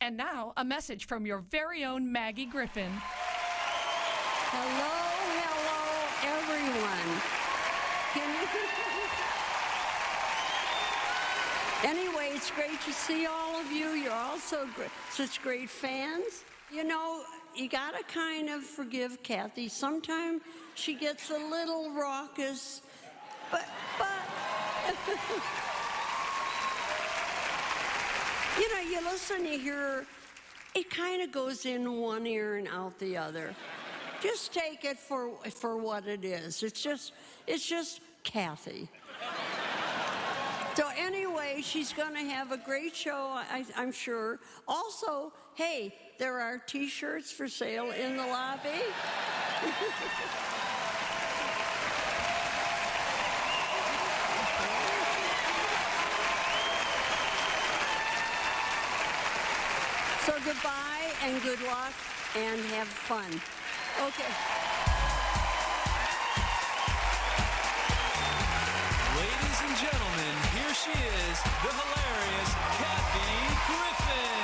And now, a message from your very own Maggie Griffin. Hello, everyone. Anyway, it's great to see all of you. You're all such great fans. You know, you gotta kind of forgive Kathy. Sometimes she gets a little raucous, but you know, you listen, you hear, it kind of goes in one ear and out the other. Just take it for what it is. It's just Kathy. So anyway, she's going to have a great show, I'm sure. Also, hey, there are T-shirts for sale in the lobby. So goodbye and good luck and have fun. Okay. Ladies and gentlemen, here she is, the hilarious Kathy Griffin.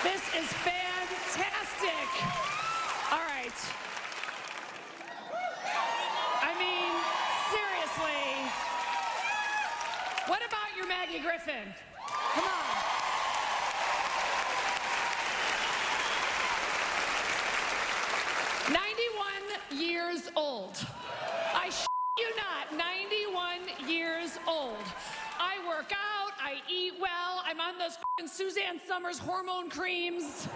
This is fantastic. All right. I mean, seriously. What about your Maggie Griffin? Come on. Years old. I you not, 91 years old. I work out, I eat well, I'm on those Suzanne Summers hormone creams.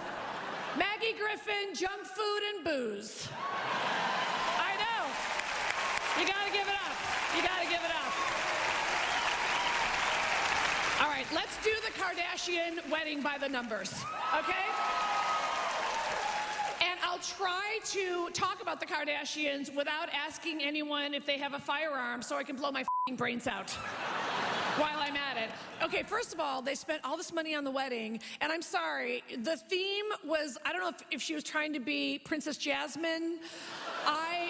Maggie Griffin, junk food and booze. I know. You gotta give it up. You gotta give it up. All right, let's do the Kardashian wedding by the numbers, okay? I'll try to talk about the Kardashians without asking anyone if they have a firearm so I can blow my brains out while I'm at it. Okay, first of all, they spent all this money on the wedding, and I'm sorry, the theme was, I don't know if she was trying to be Princess Jasmine.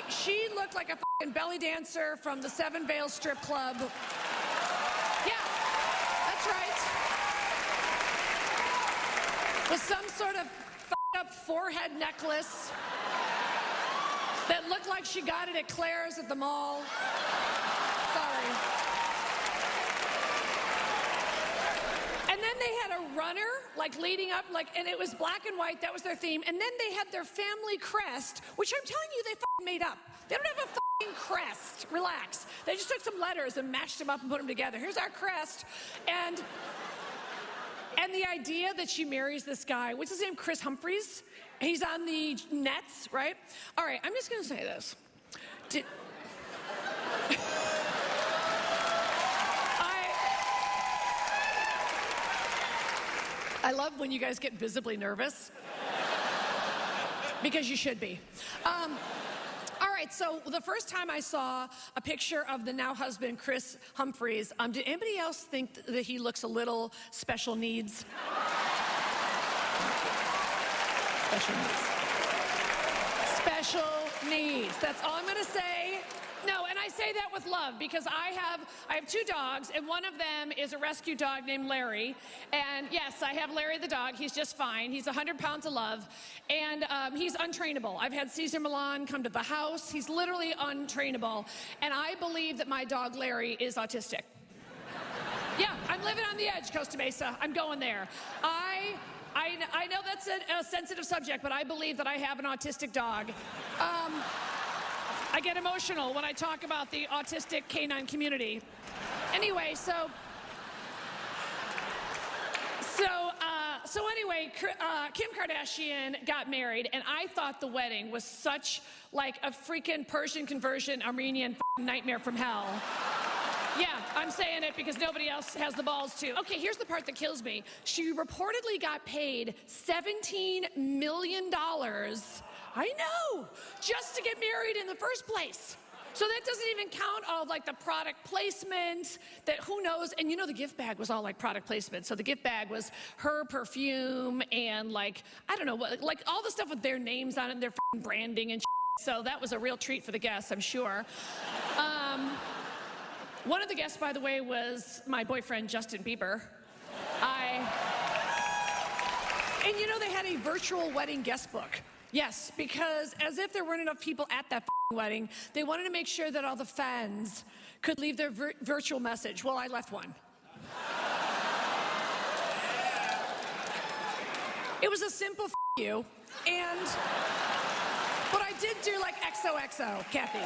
She looked like a belly dancer from the Seven Veils strip club. Yeah, that's right. With some sort of up forehead necklace that looked like she got it at Claire's at the mall. Sorry. And then they had a runner, like leading up, and it was black and white, that was their theme. And then they had their family crest, which I'm telling you, they made up. They don't have a crest, relax. They just took some letters and mashed them up and put them together. Here's our crest. And the idea that she marries this guy, what's his name, Chris Humphries? He's on the Nets, right? All right, I'm just gonna say this. I love when you guys get visibly nervous, because you should be. All right, so the first time I saw a picture of the now husband, Chris Humphries, did anybody else think that he looks a little special needs? Special needs. Special needs. That's all I'm gonna say. No, and I say that with love because I have two dogs, and one of them is a rescue dog named Larry. And yes, I have Larry the dog. He's just fine. He's 100 pounds of love, and he's untrainable. I've had Cesar Millan come to the house. He's literally untrainable, and I believe that my dog Larry is autistic. Yeah, I'm living on the edge, Costa Mesa. I'm going there. I know that's a sensitive subject, but I believe that I have an autistic dog. I get emotional when I talk about the autistic canine community. Anyway, so So anyway, Kim Kardashian got married, and I thought the wedding was such like a freaking Persian conversion Armenian nightmare from hell. Yeah, I'm saying it because nobody else has the balls to. Okay, here's the part that kills me. She reportedly got paid $17 million, I know, just to get married in the first place. So that doesn't even count all of, like, the product placement, that who knows, and you know the gift bag was all like product placement. So the gift bag was her perfume and like, I don't know, what, like all the stuff with their names on it and their branding and shit. So that was a real treat for the guests, I'm sure. One of the guests, by the way, was my boyfriend, Justin Bieber. And you know, they had a virtual wedding guest book. Yes, because as if there weren't enough people at that wedding, they wanted to make sure that all the fans could leave their virtual message. Well, I left one. It was a simple you, but I did do like XOXO, Kathy,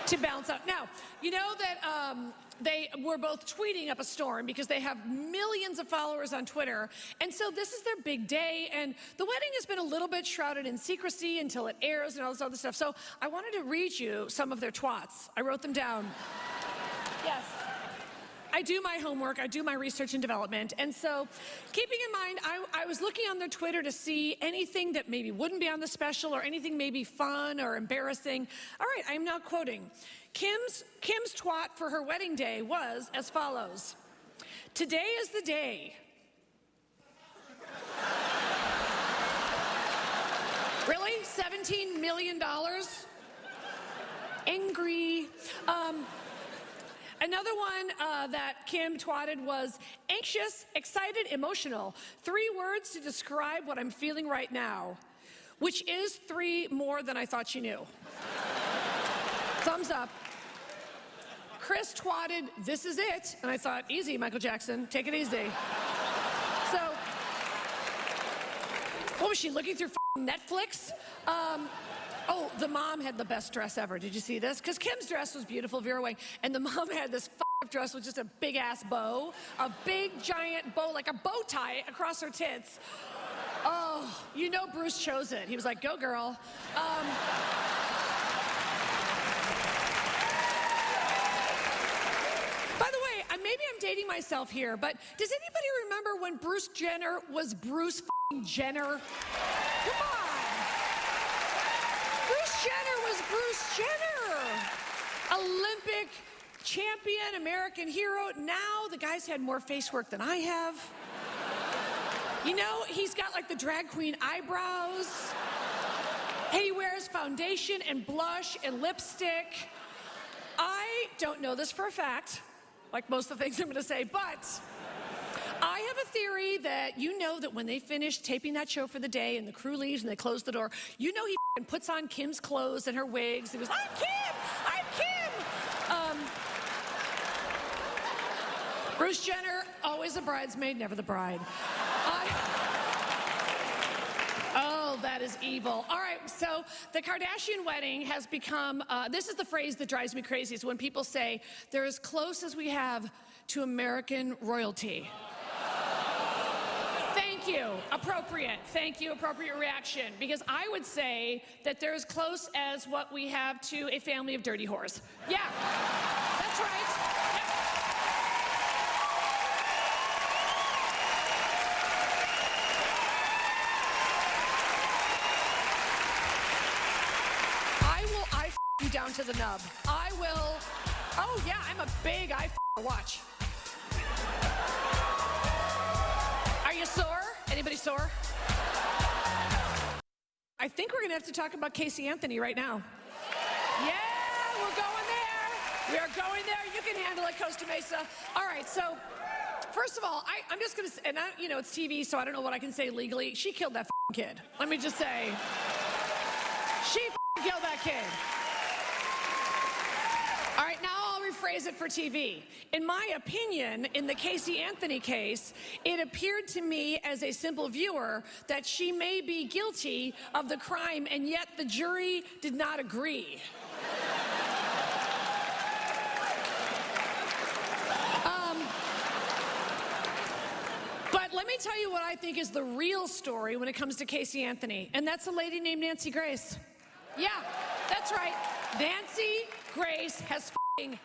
to balance out. Now, you know that they were both tweeting up a storm because they have millions of followers on Twitter. And so this is their big day. And the wedding has been a little bit shrouded in secrecy until it airs and all this other stuff. So I wanted to read you some of their twats. I wrote them down. Yes. I do my homework, I do my research and development. And so keeping in mind, I was looking on their Twitter to see anything that maybe wouldn't be on the special or anything maybe fun or embarrassing. All right, I'm now quoting. Kim's twat for her wedding day was as follows. Today is the day. Really? $17 million? Angry. Another one that Kim twatted was anxious, excited, emotional. 3 words to describe what I'm feeling right now, which is 3 more than I thought she knew. Thumbs up. Chris twatted, this is it. And I thought, easy, Michael Jackson, take it easy. So, what was she, looking through Netflix? Oh, the mom had the best dress ever. Did you see this? Because Kim's dress was beautiful, Vera Wang, and the mom had this dress with just a big-ass bow, a big, giant bow, like a bow tie across her tits. Oh, you know Bruce chose it. He was like, go, girl. By the way, maybe I'm dating myself here, but does anybody remember when Bruce Jenner was Bruce Jenner? Come on. Bruce Jenner was Bruce Jenner. Olympic champion, American hero. Now the guy's had more face work than I have. You know, he's got like the drag queen eyebrows. He wears foundation and blush and lipstick. I don't know this for a fact, like most of the things I'm gonna say, but I have a theory that you know that when they finish taping that show for the day and the crew leaves and they close the door, you know he puts on Kim's clothes and her wigs and goes, I'm Kim! I'm Kim! Bruce Jenner, always a bridesmaid, never the bride. Oh, that is evil. All right, so the Kardashian wedding has become, this is the phrase that drives me crazy, is when people say, they're as close as we have to American royalty. Thank you, appropriate. Thank you, appropriate reaction. Because I would say that they're as close as what we have to a family of dirty whores. Yeah, that's right. Yep. You down to the nub. I will. Oh yeah, I'm a big watch. Are you sore? Anybody sore? I think we're gonna have to talk about Casey Anthony right now. Yeah, we're going there. We are going there. You can handle it, Costa Mesa. All right, so first of all, I'm just gonna say, and you know, it's TV, so I don't know what I can say legally. She killed that kid. Let me just say, she killed that kid. All right, now I'll rephrase it for TV. In my opinion, in the Casey Anthony case, it appeared to me as a simple viewer that she may be guilty of the crime, and yet the jury did not agree. But But let me tell you what I think is the real story when it comes to Casey Anthony, and that's a lady named Nancy Grace. Yeah, that's right. Nancy Grace has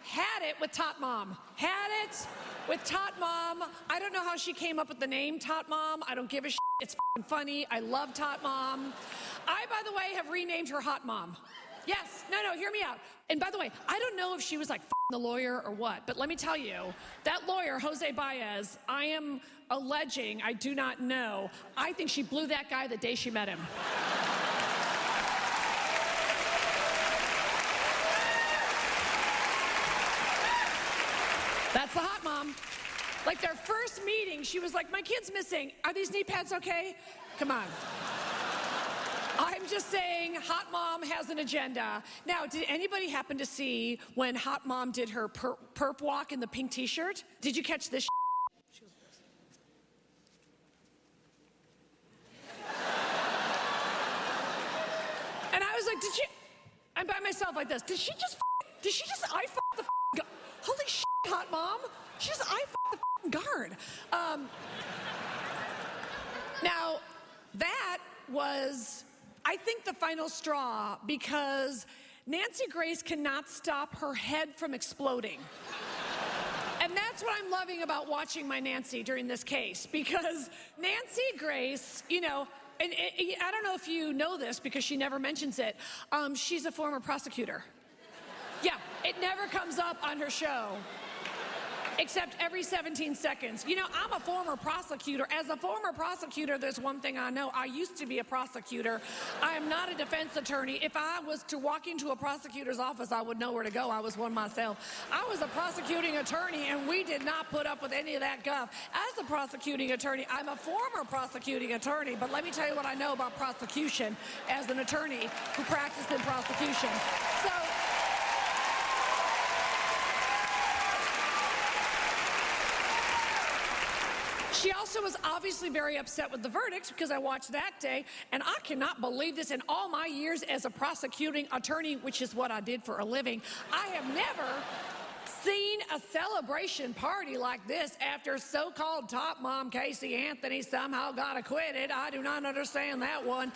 had it with Tot Mom. Had it with Tot Mom. I don't know how she came up with the name Tot Mom. I don't give a shit. It's funny. I love Tot Mom. I, by the way, have renamed her Hot Mom. Yes. No, hear me out. And by the way, I don't know if she was like the lawyer or what, but let me tell you, that lawyer, Jose Baez, I am alleging, I do not know, I think she blew that guy the day she met him. That's the Hot Mom. Like their first meeting, she was like, my kid's missing. Are these knee pads okay? Come on. I'm just saying, Hot Mom has an agenda. Now, did anybody happen to see when Hot Mom did her perp walk in the pink t-shirt? Did you catch this? And I was like, did she? I'm by myself like this. Did she just I the guard? Holy shit, Hot Mom. She just the guard. Now, that was, I think, the final straw because Nancy Grace cannot stop her head from exploding. And that's what I'm loving about watching my Nancy during this case, because Nancy Grace, you know, and I don't know if you know this because she never mentions it, she's a former prosecutor. Yeah, it never comes up on her show. Except every 17 seconds. You know, I'm a former prosecutor. As a former prosecutor, there's one thing I know. I used to be a prosecutor. I am not a defense attorney. If I was to walk into a prosecutor's office, I would know where to go. I was one myself. I was a prosecuting attorney, and we did not put up with any of that guff. As a prosecuting attorney, I'm a former prosecuting attorney, but let me tell you what I know about prosecution as an attorney who practiced in prosecution. So, she also was obviously very upset with the verdict because I watched that day, and I cannot believe this. In all my years as a prosecuting attorney, which is what I did for a living, I have never seen a celebration party like this after so-called Top Mom Casey Anthony somehow got acquitted. I do not understand that one.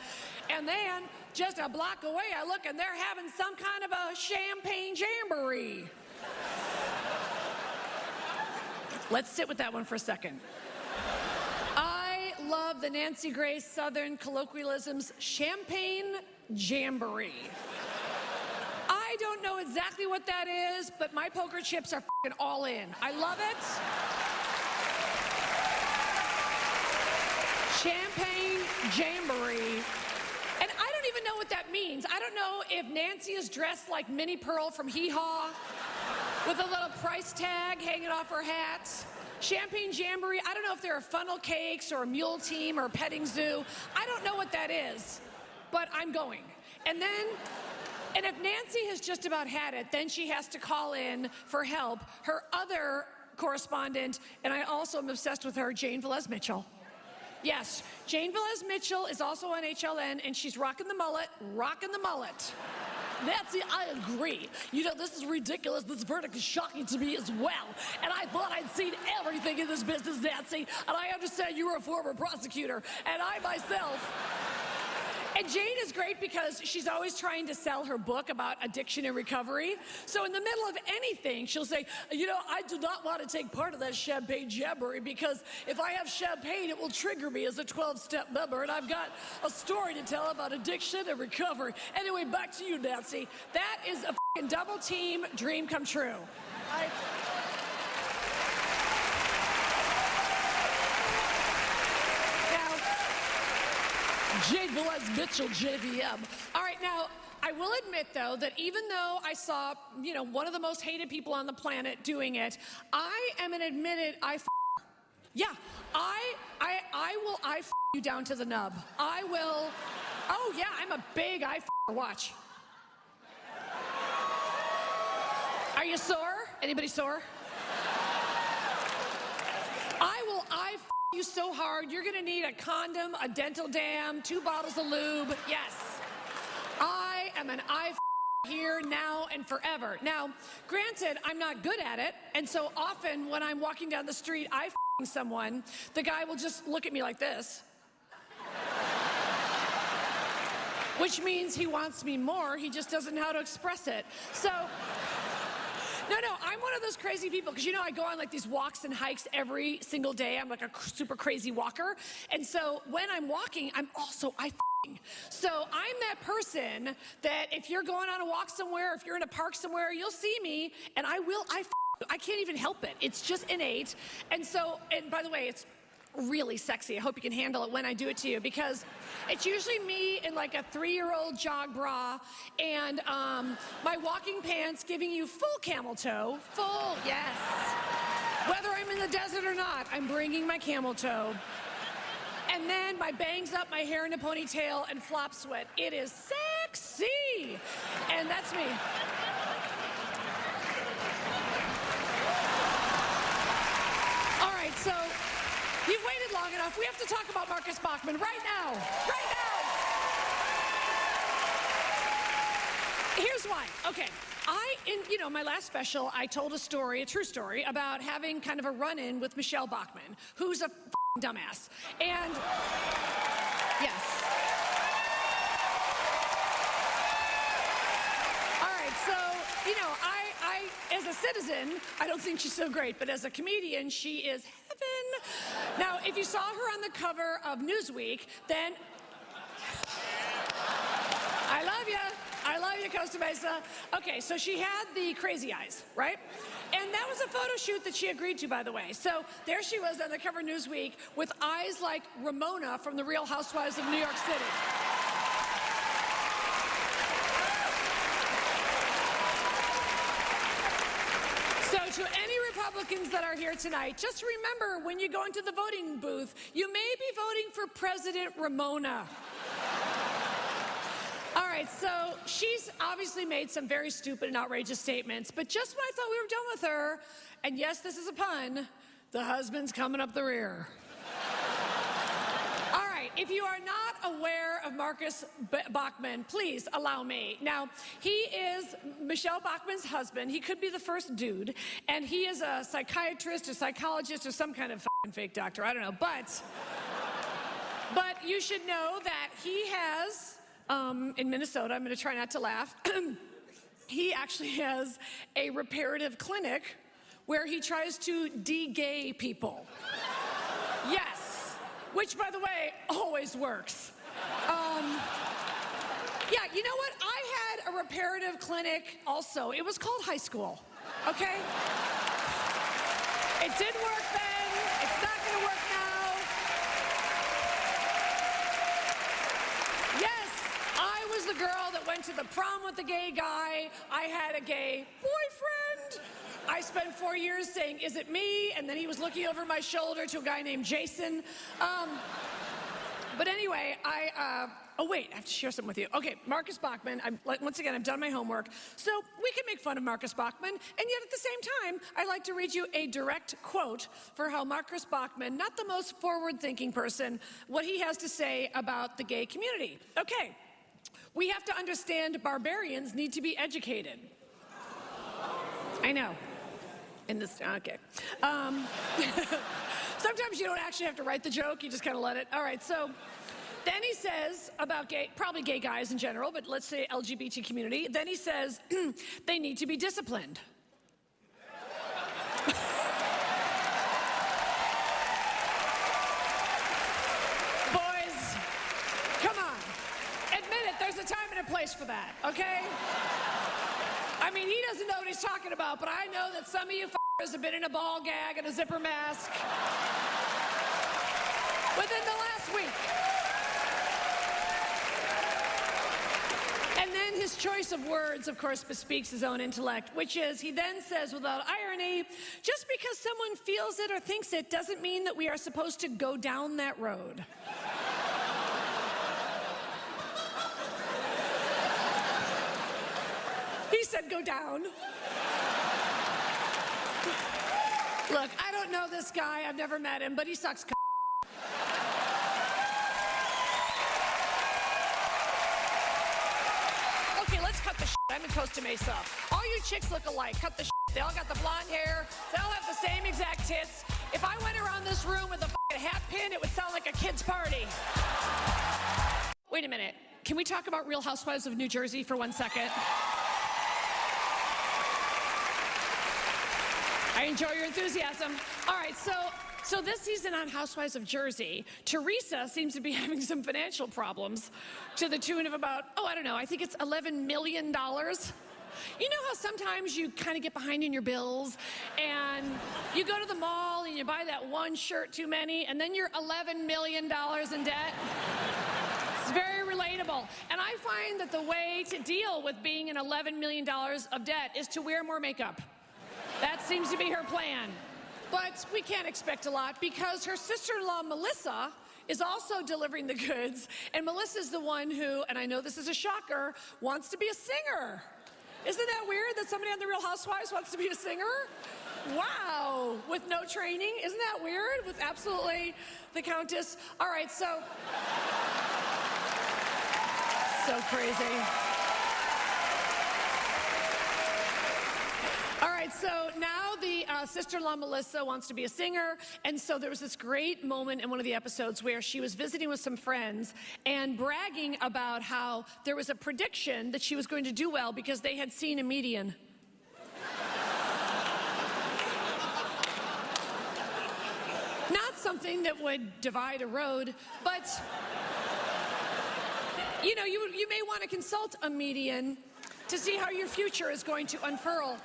And then, just a block away, I look, and they're having some kind of a champagne jamboree. Let's sit with that one for a second. I love the Nancy Grace Southern colloquialisms, champagne jamboree. I don't know exactly what that is, but my poker chips are f***ing all in. I love it. Champagne jamboree. And I don't even know what that means. I don't know if Nancy is dressed like Minnie Pearl from Hee Haw with a little price tag hanging off her hat. Champagne jamboree, I don't know if there are funnel cakes or a mule team or a petting zoo. I don't know what that is, but I'm going. And if Nancy has just about had it, then she has to call in for help her other correspondent, and I also am obsessed with her, Jane Velez Mitchell. Yes, Jane Velez Mitchell is also on HLN, and she's rocking the mullet, rocking the mullet. Nancy, I agree. You know, this is ridiculous. This verdict is shocking to me as well. And I thought I'd seen everything in this business, Nancy. And I understand you were a former prosecutor. And I myself. And Jane is great because she's always trying to sell her book about addiction and recovery. So in the middle of anything, she'll say, you know, I do not want to take part of that champagne jamboree because if I have champagne, it will trigger me as a 12-step member. And I've got a story to tell about addiction and recovery. Anyway, back to you, Nancy. That is a f***ing double team dream come true. Jane Velez Mitchell, JVM. All right, now, I will admit, though, that even though I saw, you know, one of the most hated people on the planet doing it, I am an admitted Yeah, I will you down to the nub. I will, oh yeah, I'm a big watch. Are you sore? Anybody sore? I will you so hard, you're gonna need a condom, a dental dam, 2 bottles of lube. Yes. I am an here, now, and forever. Now, granted, I'm not good at it, and so often when I'm walking down the street, someone, the guy will just look at me like this. Which means he wants me more, he just doesn't know how to express it. So, no, I'm one of those crazy people, because I go on like these walks and hikes every single day. I'm like a super crazy walker. And so when I'm walking, I'm also so I'm that person that if you're going on a walk somewhere, if you're in a park somewhere, you'll see me and I can't even help it. It's just innate. And by the way, it's really sexy. I hope you can handle it when I do it to you, because it's usually me in like a 3-year-old jog bra and my walking pants giving you full camel toe. Full, yes. Whether I'm in the desert or not, I'm bringing my camel toe. And then my bangs up, my hair in a ponytail, and flop sweat. It is sexy. And that's me. All right, so you've waited long enough. We have to talk about Marcus Bachmann right now. Right now. Here's why. Okay. In my last special, I told a true story, about having kind of a run-in with Michelle Bachmann, who's a dumbass. And yes. All right, so, I as a citizen, I don't think she's so great, but as a comedian, she is heaven. Now, if you saw her on the cover of Newsweek, then I love you. I love you, Costa Mesa. Okay, so she had the crazy eyes, right? And that was a photo shoot that she agreed to, by the way. So there she was on the cover of Newsweek with eyes like Ramona from The Real Housewives of New York City. So to any Republicans that are here tonight, just remember when you go into the voting booth, you may be voting for President Ramona. All right, so she's obviously made some very stupid and outrageous statements, but just when I thought we were done with her, and yes, this is a pun, the husband's coming up the rear. All right, if you are not aware of Marcus Bachmann, please allow me. Now, he is Michelle Bachmann's husband. He could be the first dude, and he is a psychiatrist or psychologist or some kind of fake doctor, I don't know, but you should know that he has... in Minnesota, I'm going to try not to laugh, he actually has a reparative clinic where he tries to de-gay people. Yes, which, by the way, always works. Yeah, you know what? I had a reparative clinic also. It was called high school, okay? It did work then. It's not going to work now. The girl that went to the prom with the gay guy. I had a gay boyfriend. I spent 4 years saying, "Is it me?" And then he was looking over my shoulder to a guy named Jason. But anyway, oh wait, I have to share something with you. Okay, Marcus Bachmann, once again, I've done my homework. So we can make fun of Marcus Bachmann, and yet at the same time, I'd like to read you a direct quote for how Marcus Bachmann, not the most forward-thinking person, what he has to say about the gay community. Okay. We have to understand barbarians need to be educated. I know. Okay. Sometimes you don't actually have to write the joke, you just kind of let it. All right, so then he says about probably gay guys in general, but let's say LGBT community. Then he says they need to be disciplined. There's a time and a place for that, okay? I mean, he doesn't know what he's talking about, but I know that some of you f***ers have been in a ball gag and a zipper mask within the last week. And then his choice of words, of course, bespeaks his own intellect, which is, he then says without irony, just because someone feels it or thinks it doesn't mean that we are supposed to go down that road. He said, go down. Look, I don't know this guy. I've never met him, but he sucks. Okay, let's cut the shit. I'm in Costa Mesa. All you chicks look alike. Cut the shit. They all got the blonde hair. They all have the same exact tits. If I went around this room with a hat pin, it would sound like a kid's party. Wait a minute. Can we talk about Real Housewives of New Jersey for 1 second? I enjoy your enthusiasm. All right, so this season on Housewives of Jersey, Teresa seems to be having some financial problems to the tune of about, I don't know, I think it's $11 million. You know how sometimes you kind of get behind in your bills and you go to the mall and you buy that one shirt too many and then you're $11 million in debt? It's very relatable. And I find that the way to deal with being in $11 million of debt is to wear more makeup. That seems to be her plan. But we can't expect a lot because her sister-in-law, Melissa, is also delivering the goods. And Melissa's the one who, and I know this is a shocker, wants to be a singer. Isn't that weird that somebody on The Real Housewives wants to be a singer? Wow, with no training. Isn't that weird? With absolutely the Countess. All right, so crazy. All right, so now the sister-in-law Melissa wants to be a singer, and so there was this great moment in one of the episodes where she was visiting with some friends and bragging about how there was a prediction that she was going to do well because they had seen a median. Not something that would divide a road, but you know, you may want to consult a median to see how your future is going to unfurl.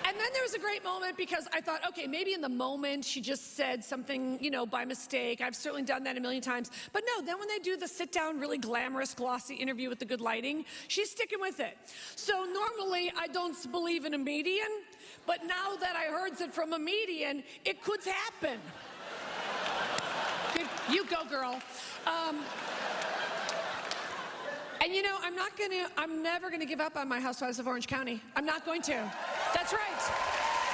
And then there was a great moment because I thought, okay, maybe in the moment she just said something, you know, by mistake. I've certainly done that a million times. But no, then when they do the sit-down, really glamorous, glossy interview with the good lighting, she's sticking with it. So normally I don't believe in a median, but now that I heard it from a median, it could happen. You go, girl. And you know, I'm never gonna give up on my Housewives of Orange County. I'm not going to. That's right.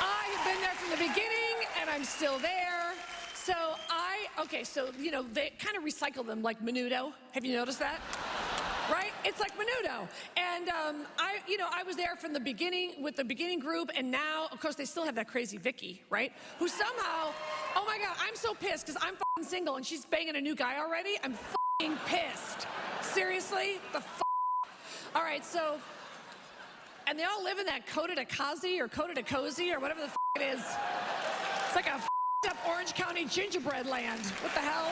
I have been there from the beginning, and I'm still there. So you know, they kind of recycle them like Menudo. Have you noticed that? Right? It's like Menudo. And I was there from the beginning with the beginning group, and now, of course, they still have that crazy Vicky, right? Who somehow, oh my God, I'm so pissed because I'm single and she's banging a new guy already. I'm pissed. Seriously? The All right, so, and they all live in that Coda de Kazi or Coda de Cozy or whatever the it is. It's like a up Orange County gingerbread land. What the hell?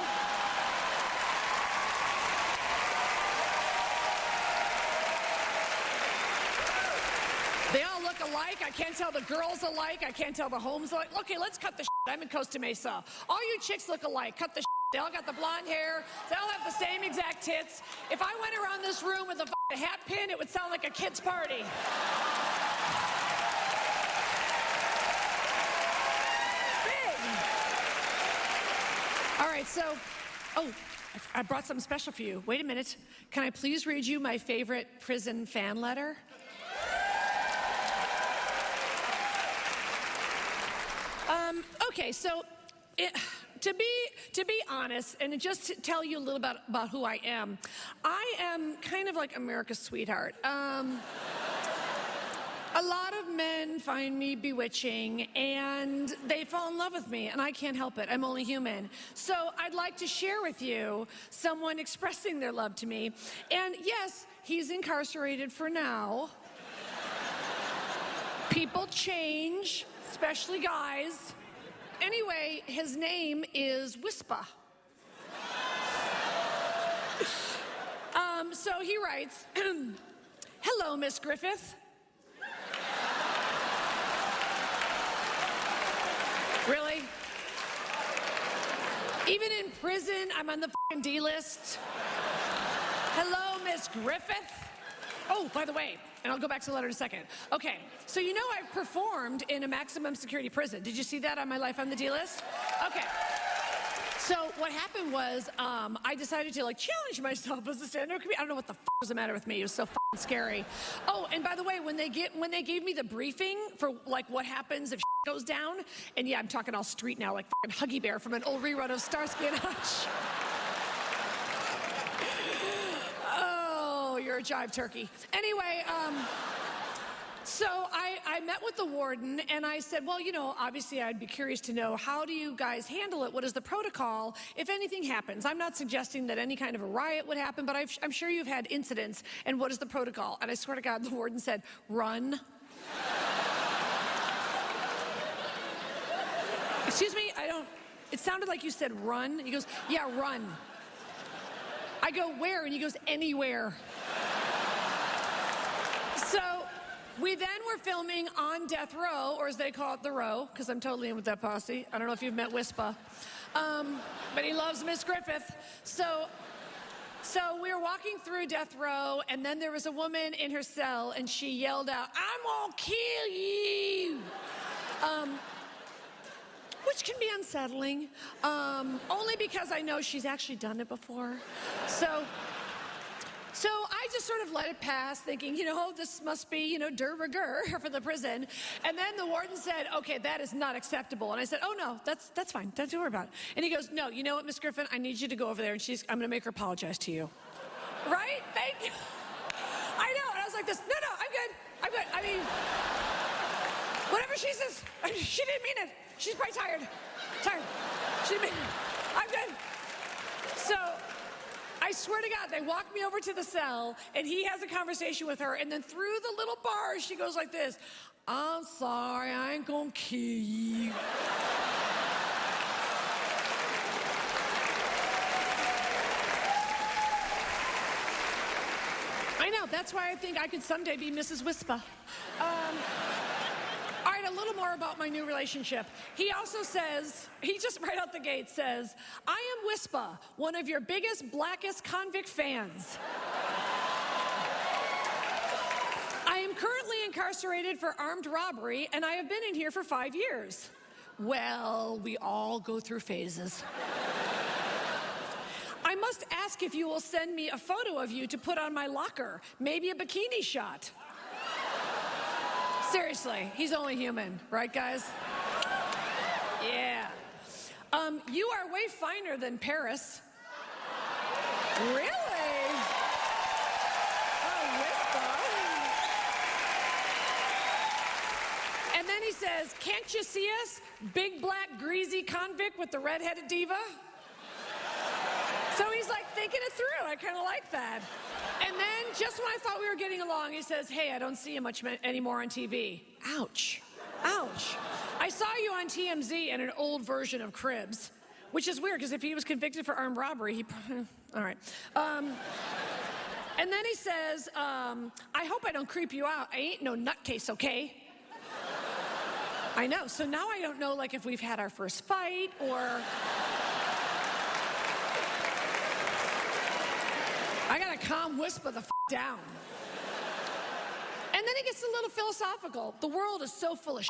They all look alike. I can't tell the girls alike. I can't tell the homes alike. Okay, let's cut the I'm in Costa Mesa. All you chicks look alike. Cut the They all got the blonde hair. They all have the same exact tits. If I went around this room with a hat pin, it would sound like a kid's party. Big. All right, so, I brought something special for you. Wait a minute. Can I please read you my favorite prison fan letter? Okay, so to be honest, and just to tell you a little about who I am kind of like America's sweetheart. A lot of men find me bewitching, and they fall in love with me, and I can't help it. I'm only human. So I'd like to share with you someone expressing their love to me. And yes, he's incarcerated for now. People change, especially guys. Anyway, his name is Whisper. So he writes, hello, Miss Griffith. Really? Even in prison, I'm on the f***ing D-list. Hello, Miss Griffith. Oh, by the way, and I'll go back to the letter in a second. Okay, so you know I've performed in a maximum security prison. Did you see that on my Life on the D-list? Okay. So what happened was I decided to challenge myself as a stand-up comedian. I don't know what the was the matter with me. It was so scary. Oh, and by the way, when they gave me the briefing for what happens if goes down, and yeah, I'm talking all street now, like Huggy Bear from an old rerun of Starsky and Hutch. Oh, you're a jive turkey. Anyway, so I I met with the warden and I said, well, you know, obviously I'd be curious to know, how do you guys handle it? What is the protocol if anything happens? I'm not suggesting that any kind of a riot would happen, but I'm sure you've had incidents, and what is the protocol? And I swear to God, the warden said, run. Excuse me, it sounded like you said run. He goes, yeah, run. I go, where? And he goes, anywhere. So we then were filming on Death Row, or as they call it, The Row, because I'm totally in with that posse. I don't know if you've met Wispa, but he loves Miss Griffith. So we were walking through Death Row, and then there was a woman in her cell, and she yelled out, I'm gonna kill you. Which can be unsettling, only because I know she's actually done it before. So I just sort of let it pass, thinking, you know, this must be, you know, de rigueur for the prison. And then the warden said, okay, that is not acceptable. And I said, oh, no, that's fine. Don't worry about it. And he goes, no, you know what, Miss Griffin? I need you to go over there, and I'm going to make her apologize to you. Right? Thank you. I know. And I was like this, no, I'm good. I mean, whatever she says, she didn't mean it. She's probably tired. She didn't mean it. I'm good. So I swear to God, they walked me over to the cell, and he has a conversation with her, and then through the little bars, she goes like this, I'm sorry, I ain't gonna kill you. I know, that's why I think I could someday be Mrs. Wispa. All right, a little more about my new relationship. He also says, he just right out the gate says, I am Wispa, one of your biggest, blackest convict fans. I am currently incarcerated for armed robbery, and I have been in here for 5 years. Well, we all go through phases. I must ask if you will send me a photo of you to put on my locker, maybe a bikini shot. Seriously, he's only human, right, guys? Yeah. You are way finer than Paris. Really? Oh, Wispa. And then he says, can't you see us? Big, black, greasy convict with the redheaded diva? So he's like thinking it through. I kind of like that. And then just when I thought we were getting along, he says, hey, I don't see you much anymore on TV. Ouch. Ouch. I saw you on TMZ in an old version of Cribs, which is weird because if he was convicted for armed robbery, he probably, all right. And then he says, I hope I don't creep you out. I ain't no nutcase, okay? I know. So now I don't know, like, if we've had our first fight or... I gotta calm Wispa the down. And then he gets a little philosophical. The world is so full of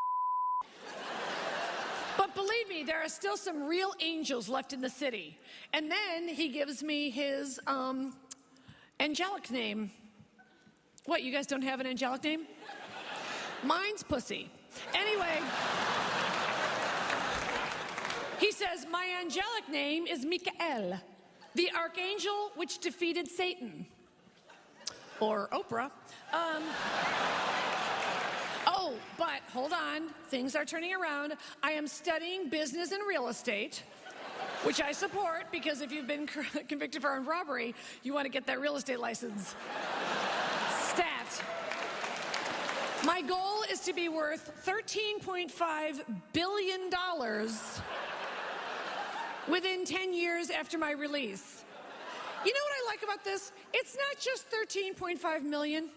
But believe me, there are still some real angels left in the city. And then he gives me his angelic name. What, you guys don't have an angelic name? Mine's Pussy. Anyway, he says, my angelic name is Michael, the archangel which defeated Satan. Or Oprah. Oh, but hold on. Things are turning around. I am studying business and real estate, which I support because if you've been convicted for armed robbery, you want to get that real estate license. Stat. My goal is to be worth $13.5 billion within 10 years after my release. You know what I like about this? It's not just 13.5 million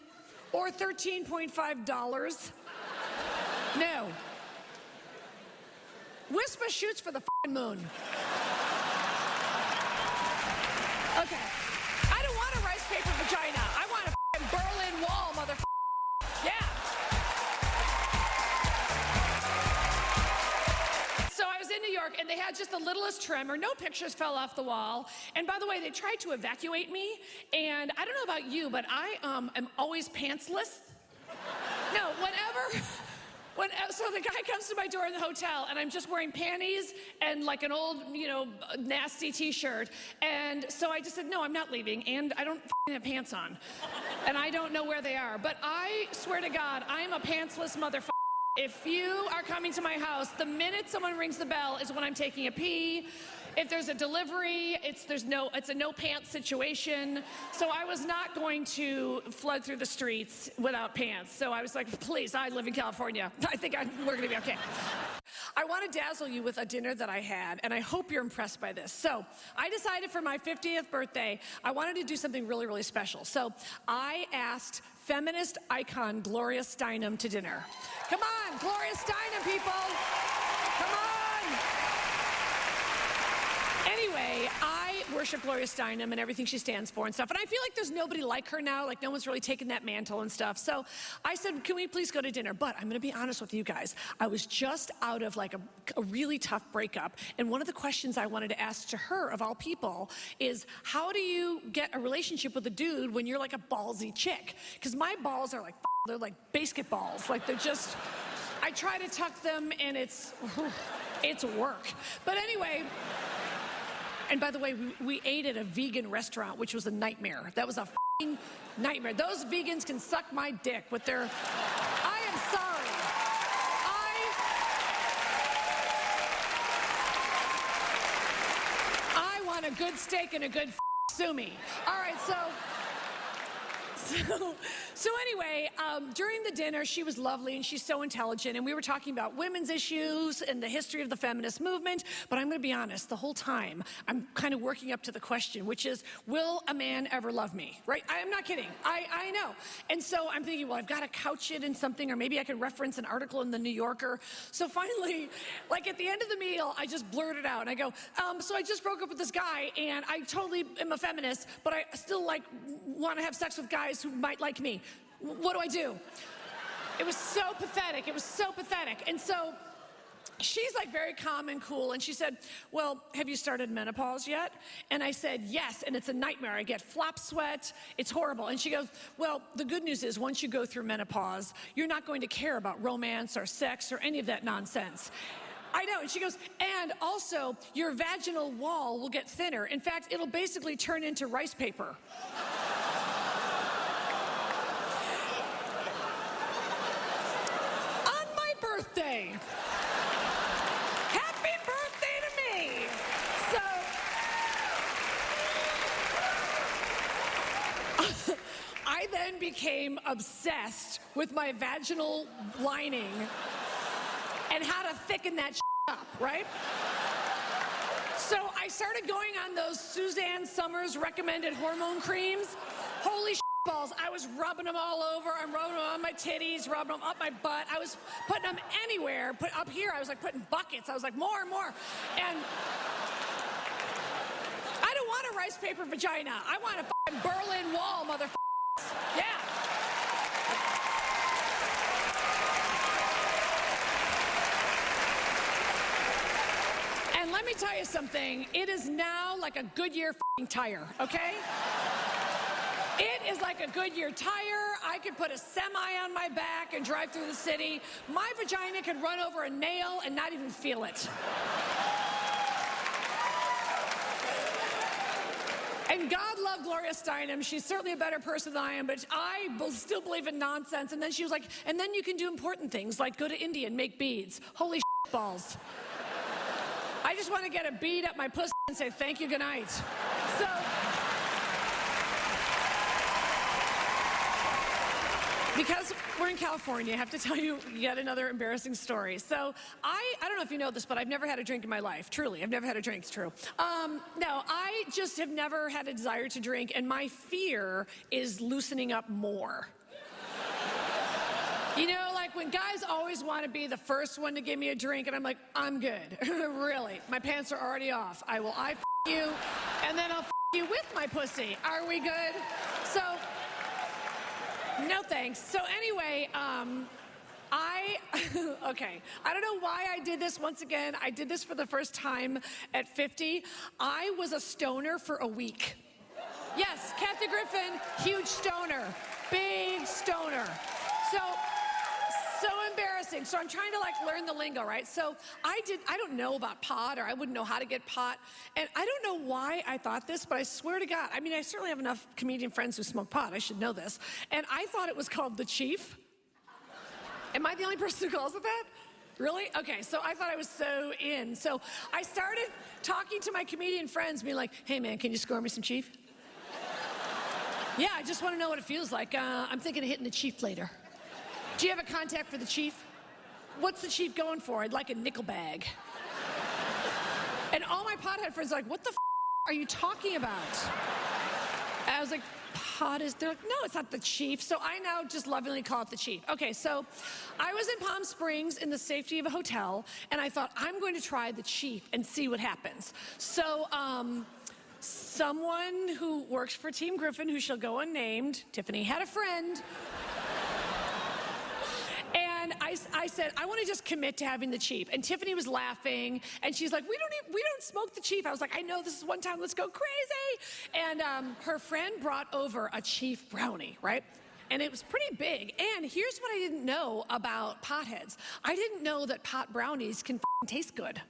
or $13.5. No. Wispa shoots for the moon. Okay. I don't want a rice paper vagina. I want a Berlin Wall, motherfucker. Yeah. So I was in New York, and they had just the littlest tremor. No pictures fell off the wall. And by the way, they tried to evacuate me. And I don't know about you, but I am always pantsless. No, so the guy comes to my door in the hotel, and I'm just wearing panties and like an old, nasty T-shirt. And so I just said, no, I'm not leaving, and I don't have pants on. And I don't know where they are. But I swear to God, I'm a pantsless motherfucker. If you are coming to my house, the minute someone rings the bell is when I'm taking a pee. If there's a delivery, it's a no pants situation. So I was not going to flood through the streets without pants. So I was like, please, I live in California. I think we're gonna be okay. I want to dazzle you with a dinner that I had, and I hope you're impressed by this. So I decided for my 50th birthday, I wanted to do something really, really special. So I asked feminist icon Gloria Steinem to dinner. Come on, Gloria Steinem, people. Come on. Anyway, I worship Gloria Steinem and everything she stands for and stuff. And I feel like there's nobody like her now. Like, no one's really taken that mantle and stuff. So I said, can we please go to dinner? But I'm going to be honest with you guys. I was just out of like a really tough breakup. And one of the questions I wanted to ask to her, of all people, is how do you get a relationship with a dude when you're like a ballsy chick? Because my balls are like, they're like basketballs. Like, they're just, I try to tuck them and it's work. But anyway. And by the way, we ate at a vegan restaurant, which was a nightmare. That was a f***ing nightmare. Those vegans can suck my dick with their, I am sorry. I want a good steak and a good sue me. All right, So anyway, during the dinner, she was lovely and she's so intelligent, and we were talking about women's issues and the history of the feminist movement. But I'm going to be honest, the whole time I'm kind of working up to the question, which is, will a man ever love me? Right? I'm not kidding. I know. And so I'm thinking, well, I've got to couch it in something, or maybe I could reference an article in the New Yorker. So finally, like at the end of the meal, I just blurted out and I go, so I just broke up with this guy, and I totally am a feminist, but I still like want to have sex with guys who might like me. What do I do? It was so pathetic. It was so pathetic. And so she's like very calm and cool, and she said, well, have you started menopause yet? And I said, yes, and it's a nightmare. I get flop sweat. It's horrible. And she goes, well, the good news is once you go through menopause, you're not going to care about romance or sex or any of that nonsense. I know. And she goes, and also your vaginal wall will get thinner. In fact, it'll basically turn into rice paper. Birthday. Happy birthday to me. So I then became obsessed with my vaginal lining and how to thicken that up, right? So I started going on those Suzanne Summers recommended hormone creams. Holy balls, I was rubbing them all over. I'm rubbing them on my titties, rubbing them up my butt. I was putting them anywhere. Put up here, I was like putting buckets. I was like, more and more. And I don't want a rice paper vagina. I want a fucking Berlin Wall, motherfuckers. Yeah. And let me tell you something. It is now like a Goodyear fucking tire, okay? It is like a Goodyear tire. I could put a semi on my back and drive through the city. My vagina could run over a nail and not even feel it. And God love Gloria Steinem. She's certainly a better person than I am, but I still believe in nonsense. And then she was like, and then you can do important things like go to India and make beads. Holy balls. I just want to get a bead up my pussy and say thank you, good night. So. Because we're in California, I have to tell you yet another embarrassing story. So I don't know if you know this, but I've never had a drink in my life. Truly, I've never had a drink, it's true. No, I just have never had a desire to drink, and my fear is loosening up more. You know, like when guys always want to be the first one to give me a drink, and I'm like, I'm good. Really, my pants are already off. I f you, and then I'll f you with my pussy. Are we good? So. No thanks. So anyway, okay. I don't know why I did this once again. I did this for the first time at 50. I was a stoner for a week. Yes, Kathy Griffin, huge stoner, big stoner. So embarrassing. So I'm trying to like learn the lingo, right? So I don't know about pot, or I wouldn't know how to get pot. And I don't know why I thought this, but I swear to God, I mean, I certainly have enough comedian friends who smoke pot. I should know this. And I thought it was called the Chief. Am I the only person who calls it that? Really? Okay, so I thought I was so in. So I started talking to my comedian friends, being like, hey man, can you score me some Chief? Yeah, I just want to know what it feels like. I'm thinking of hitting the Chief later. Do you have a contact for the Chief? What's the Chief going for? I'd like a nickel bag. And all my pothead friends are like, what the are you talking about? And I was like, pot is, they're like, no, it's not the Chief. So I now just lovingly call it the Chief. Okay, so I was in Palm Springs in the safety of a hotel, and I thought, I'm going to try the Chief and see what happens. So someone who works for Team Griffin, who shall go unnamed, Tiffany, had a friend. And I said, I want to just commit to having the Chief. And Tiffany was laughing, and she's like, we don't smoke the Chief. I was like, I know, this is one time, let's go crazy. And her friend brought over a Chief brownie, right? And it was pretty big. And here's what I didn't know about potheads. I didn't know that pot brownies can taste good.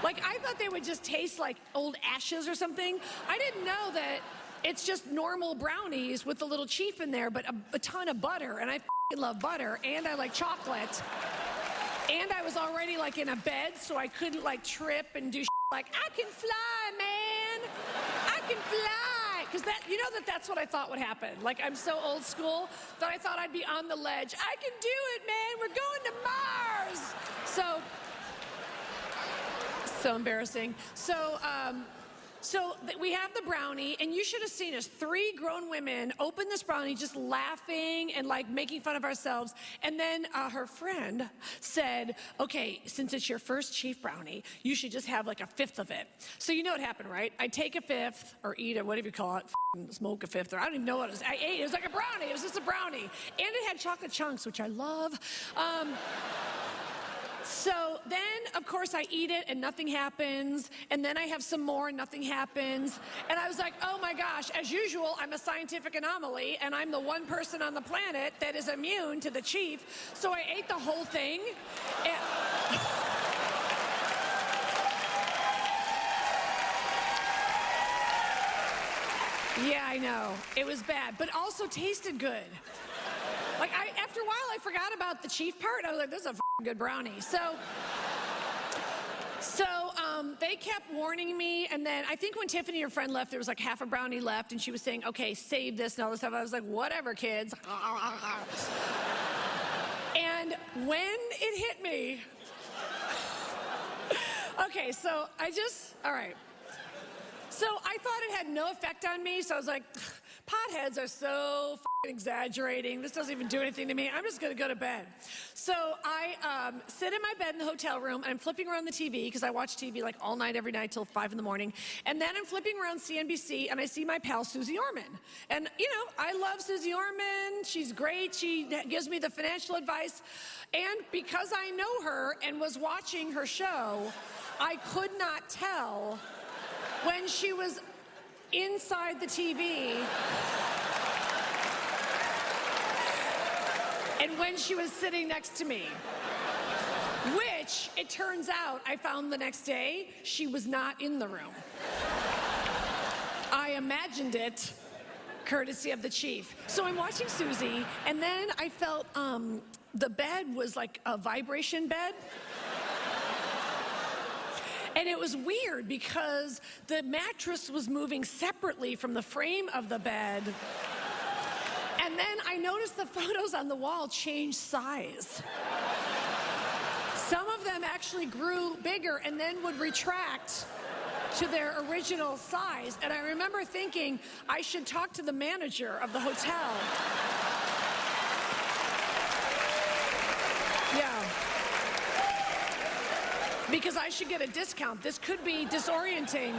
Like, I thought they would just taste like old ashes or something. I didn't know that it's just normal brownies with a little Chief in there, but a ton of butter. And I love butter, and I like chocolate. And I was already like in a bed, so I couldn't like trip and do like, I can fly, man. I can fly. Because that, you know that's what I thought would happen. Like, I'm so old school that I thought I'd be on the ledge. I can do it, man. We're going to Mars. So embarrassing. So we have the brownie, and you should have seen us. 3 grown women open this brownie, just laughing and like making fun of ourselves. And then her friend said, okay, since it's your first Chief brownie, you should just have like a 5th of it. So you know what happened, right? I take a 5th, or eat it, whatever you call it, smoke a 5th, or I don't even know what it was. I ate it. It was like a brownie. It was just a brownie. And it had chocolate chunks, which I love. So then, of course, I eat it and nothing happens. And then I have some more and nothing happens. And I was like, oh my gosh, as usual, I'm a scientific anomaly, and I'm the one person on the planet that is immune to the Chief. So I ate the whole thing. Yeah, I know. It was bad, but also tasted good. Like, after a while, I forgot about the Chief part. I was like, this is a good brownie. So they kept warning me, and then I think when Tiffany, her friend, left, there was like half a brownie left, and she was saying, okay, save this and all this stuff. I was like, whatever, kids. And when it hit me, okay, so all right. So I thought it had no effect on me, so I was like, potheads are so exaggerating. This doesn't even do anything to me. I'm just gonna go to bed. So I sit in my bed in the hotel room, and I'm flipping around the TV, because I watch TV like all night, every night till 5 in the morning. And then I'm flipping around CNBC, and I see my pal Susie Orman. And you know, I love Susie Orman. She's great. She gives me the financial advice. And because I know her and was watching her show, I could not tell when she was inside the TV and when she was sitting next to me, which it turns out I found the next day, she was not in the room. I imagined it, courtesy of the Chief. So I'm watching Susie, and then I felt the bed was like a vibration bed. And it was weird because the mattress was moving separately from the frame of the bed. And then I noticed the photos on the wall changed size. Some of them actually grew bigger and then would retract to their original size. And I remember thinking, I should talk to the manager of the hotel. Yeah. Because I should get a discount. This could be disorienting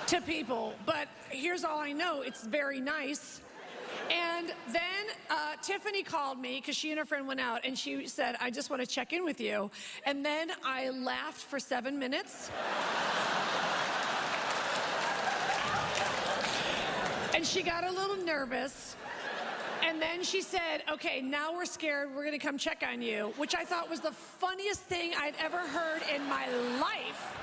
to people, but here's all I know. It's very nice. And then Tiffany called me, because she and her friend went out, and she said, I just want to check in with you. And then I laughed for 7 minutes. And she got a little nervous. And then she said, okay, now we're scared, we're gonna come check on you, which I thought was the funniest thing I'd ever heard in my life.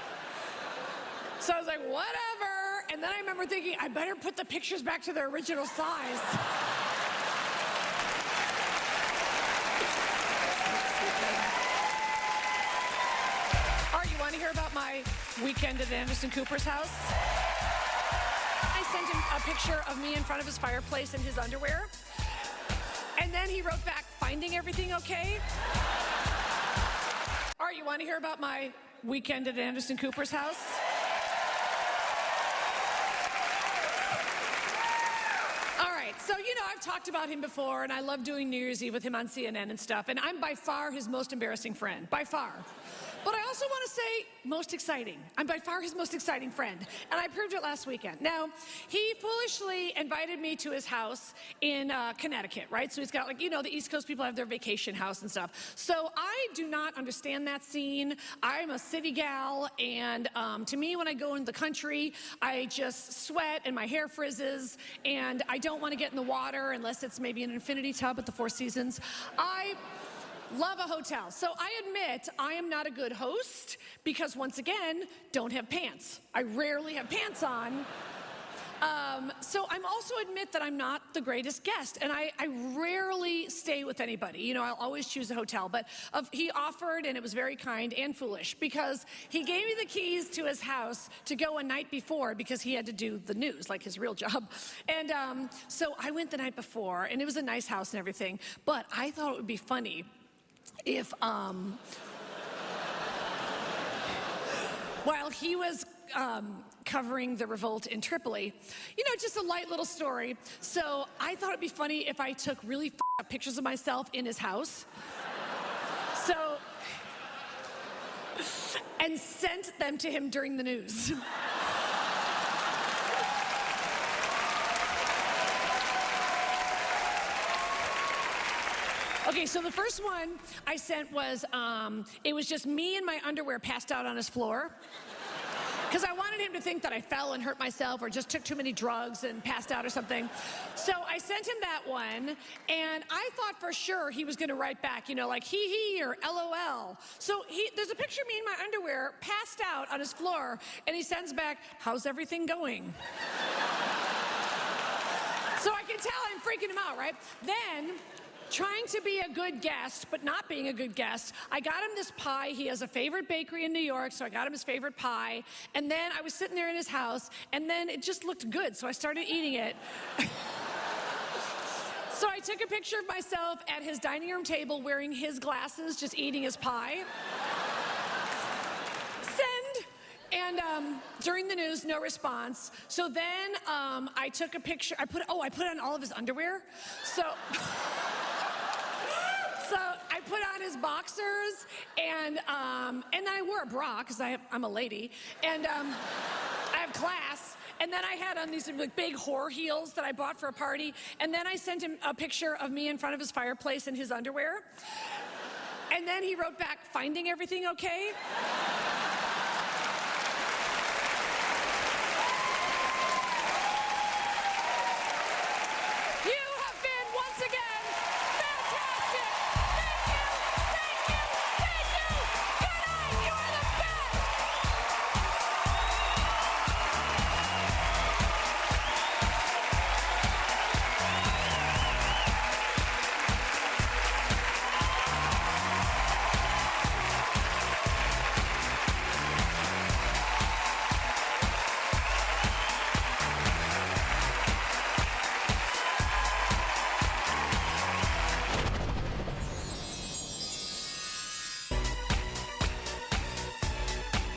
So I was like, whatever. And then I remember thinking, I better put the pictures back to their original size. All right, you want to hear about my weekend at Anderson Cooper's house? I sent him a picture of me in front of his fireplace in his underwear. And then he wrote back, finding everything okay? All right, you want to hear about my weekend at Anderson Cooper's house? All right, so I've talked about him before, and I love doing New Year's Eve with him on CNN and stuff, and I'm by far his most embarrassing friend, by far. But I also want to say most exciting. I'm by far his most exciting friend, and I proved it last weekend. Now, he foolishly invited me to his house in Connecticut, right? So he's got, the East Coast people have their vacation house and stuff. So I do not understand that scene. I'm a city gal, and to me, when I go in the country, I just sweat and my hair frizzes, and I don't want to get in the water unless it's maybe an infinity tub at the Four Seasons. I love a hotel. So I admit I am not a good host because, once again, don't have pants. I rarely have pants on. So I'm also admit that I'm not the greatest guest, and I rarely stay with anybody. I'll always choose a hotel, but he offered, and it was very kind and foolish, because he gave me the keys to his house to go a night before because he had to do the news, like his real job. And so I went the night before, and it was a nice house and everything, but I thought it would be funny if, while he was covering the revolt in Tripoli, just a light little story. So I thought it'd be funny if I took really up pictures of myself in his house. And sent them to him during the news. Okay, so the first one I sent was, it was just me in my underwear passed out on his floor. Because I wanted him to think that I fell and hurt myself or just took too many drugs and passed out or something. So I sent him that one, and I thought for sure he was gonna write back, like hee or LOL. So there's a picture of me in my underwear, passed out on his floor, and he sends back, how's everything going? So I can tell I'm freaking him out, right? Then, trying to be a good guest, but not being a good guest, I got him this pie. He has a favorite bakery in New York, so I got him his favorite pie. And then I was sitting there in his house, and then it just looked good, so I started eating it. So I took a picture of myself at his dining room table wearing his glasses, just eating his pie. Send. And during the news, no response. So then I took a picture. I put on all of his underwear. So I put on his boxers, and then I wore a bra because I'm a lady, and I have class. And then I had on these big whore heels that I bought for a party. And then I sent him a picture of me in front of his fireplace in his underwear. And then he wrote back, finding everything okay?